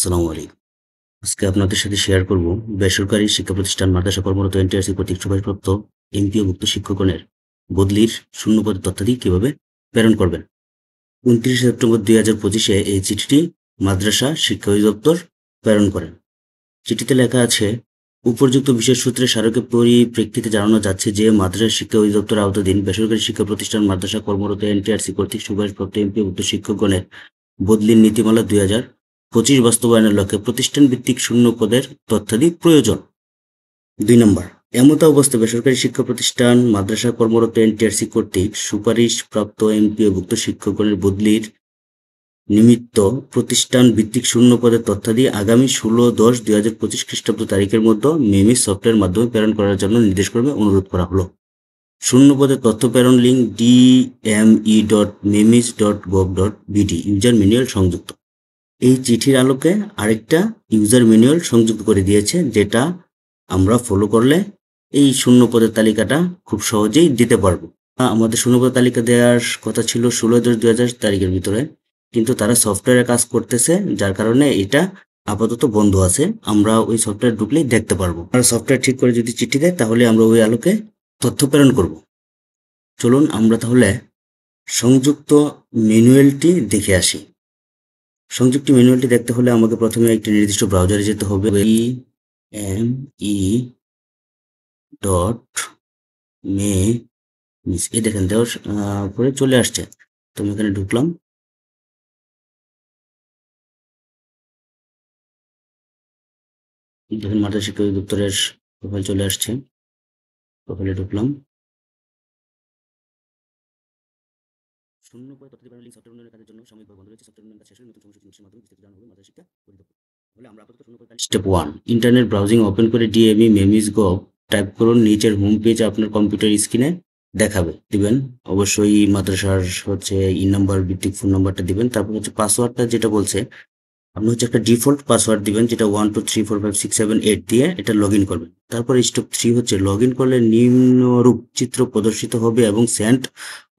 আসসালামু আলাইকুম। আজকে আপনাদের সাথে শেয়ার করব বেসরকারি শিক্ষা প্রতিষ্ঠান মাদ্রাসা কর্মরত এনটিআরসি কর্তৃক সুপারিশপ্রাপ্ত এমপিওভুক্ত শিক্ষকগণের বদলির শূন্যপদের তথ্যাদি কিভাবে প্রেরণ করবেন। ২৯ সেপ্টেম্বর ২০২৫-এ এই চিঠিটি মাদ্রাসা শিক্ষা অধিদপ্তর প্রেরণ করেন। চিঠিতে লেখা আছে, উপর্যুক্ত বিশেষ সূত্রে স্মারকের পরিপ্রেক্ষিতে জানানো যাচ্ছে যে মাদ্রাসা শিক্ষা অধিদপ্তরের আওতাধীন বেসরকারি শিক্ষা প্রতিষ্ঠান মাদ্রাসা কর্মরত এনটিআরসি কর্তৃক সুপারিশপ্রাপ্ত এমপিওভুক্ত শিক্ষকগণের বদলির নীতিমালা ২০২৫ বাস্তবায়নের লক্ষ্যে প্রতিষ্ঠান ভিত্তিক শূন্য পদের তথ্যাদি প্রয়োজন। ২ নম্বর, এমতা অবস্থায় বেসরকারি শিক্ষা প্রতিষ্ঠান মাদ্রাসা কর্মরত এনটিআরসি কর্তৃক সুপারিশপ্রাপ্ত এমপিওভুক্ত শিক্ষকগণের বদলির নিমিত্ত প্রতিষ্ঠান ভিত্তিক শূন্য পদের তথ্যাদি আগামী ১৬/১০/২০২৫ খ্রিস্টাব্দ তারিখের মধ্যে মেমিস সফটওয়্যার মাধ্যমে প্রেরণ করার জন্য নির্দেশক্রমে অনুরোধ করা হলো। শূন্য পদের তথ্য প্রেরণ লিঙ্ক dme.memis.gov.bd ইউজার ম্যানুয়াল সংযুক্ত। এই চিঠির আলোকে আরেকটা ইউজার ম্যানুয়াল সংযুক্ত করে দিয়েছে, যেটা আমরা ফলো করলে এই শূন্য পদের তালিকাটা খুব সহজেই দিতে পারবো। আমাদের শূন্য পদের তালিকা দেওয়ার কথা ছিল ১৬/১০/২০২০ তারিখের ভিতরে, কিন্তু তারা সফটওয়্যারে কাজ করতেছে, যার কারণে এটা আপাতত বন্ধ আছে। আমরা ওই সফটওয়্যার ঢুকলেই দেখতে পারবো। আর সফটওয়্যার ঠিক করে যদি চিঠি দেয় তাহলে আমরা ওই আলোকে তথ্য প্রেরণ করব। চলুন আমরা তাহলে সংযুক্ত ম্যানুয়ালটি দেখে আসি। সংযুক্ত ম্যানুয়ালটি দেখতে হলে আমাকে প্রথমে একটি নির্দিষ্ট ব্রাউজারে যেতে হবে। eme.memis এই দেখেন দেওয়ার পরে চলে আসছে। তো আমি এখানে ঢুকলাম। দেখেন মাদ্রাসা শিক্ষা অধিদপ্তরের প্রোফাইল চলে আসছে। প্রোফাইলে ঢুকলাম। শূন্য পদ তথ্য প্রেরণ লিঙ্ক সফটওয়্যার উন্নয়নের কাজের জন্য সাময়িকভাবে বন্ধ রয়েছে। সফটওয়্যার উন্নয়ন কাজ শেষ হলে নতুন কর্মসূচি নোটিশের মাধ্যমে বিস্তারিত জানানো হবে মাদ্রাসা শিক্ষা অধিদপ্তর। তাহলে আমরা আপাতত শূন্য পদ স্টেপ 1, ইন্টারনেট ব্রাউজিং ওপেন করে dme.memis.gov টাইপ করুন। নিচের হোম পেজ আপনার কম্পিউটার স্ক্রিনে দেখাবে। দিবেন অবশ্যই মাদ্রাসার হচ্ছে নাম্বার ভিত্তিক ফোন নাম্বারটা দিবেন। তারপর হচ্ছে পাসওয়ার্ডটা যেটা বলছে, আপনি হচ্ছে একটা ডিফল্ট পাসওয়ার্ড দিবেন, যেটা 1234567 দিয়ে এটা লগ ইন করবেন। তারপর স্টেপ 3 হচ্ছে লগ ইন করলে নিম্নরূপ চিত্র প্রদর্শিত হবে এবং সেন্ড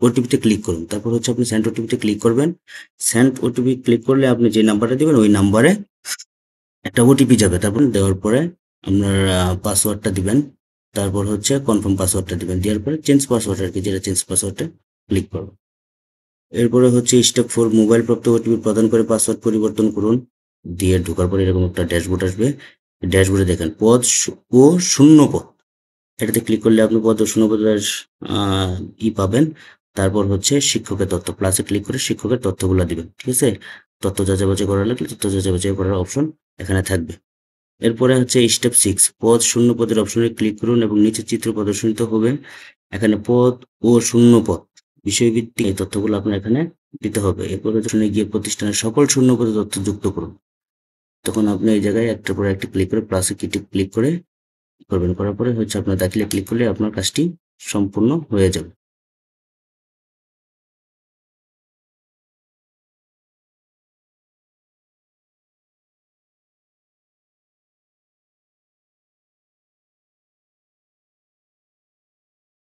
ওটিপিতে ক্লিক করুন। তারপর হচ্ছে আপনি সেন্ড ওটিপিতে ক্লিক করবেন। সেন্ড ওটিপি ক্লিক করলে আপনি যে নাম্বারটা দিবেন ওই নাম্বারে একটা ওটিপি যাবে। তারপর দেওয়ার পরে আপনার পাসওয়ার্ডটা দিবেন। তারপর হচ্ছে কনফার্ম পাসওয়ার্ডটা দিবেন। দেওয়ার পরে চেঞ্জ পাসওয়ার্ড আর কি, যেটা চেঞ্জ পাসওয়ার্ডে ক্লিক করবেন। এরপরে হচ্ছে স্টেপ 4, মোবাইল প্রাপ্ত ওটিপি প্রদান করে পাসওয়ার্ড পরিবর্তন করুন। দিয়ে ঢোকার পরে এরকম একটা ড্যাশবোর্ড আসবে। ড্যাশবোর্ডে দেখেন পদ ও শূন্য পদ, এটাতে ক্লিক করলে আপনি পদ ও শূন্য পদের পাবেন। তারপর হচ্ছে শিক্ষকের তথ্য, প্লাসে ক্লিক করে শিক্ষকের তথ্যগুলো দিবেন। ঠিক আছে, তথ্য যাচাই করার লাগলে তথ্য যাচাই করার অপশন এখানে থাকবে। এরপরে হচ্ছে স্টেপ 6, পদ শূন্য পদের অপশনে ক্লিক করুন এবং নিচে চিত্র প্রদর্শিত হবে। এখানে পদ ও শূন্য পদ বিষয়ভিত্তিক এই তথ্যগুলো আপনার এখানে দিতে হবে। এরপর হচ্ছে গিয়ে প্রতিষ্ঠানের সকল শূন্য পদের তথ্য যুক্ত করুন। তখন আপনি এই জায়গায় একটার পর একটা ক্লিক করে প্লাসে ক্লিক করে করবেন। করার পরে হচ্ছে আপনার দাখিলে ক্লিক করলে আপনার কাজটি সম্পূর্ণ হয়ে যাবে।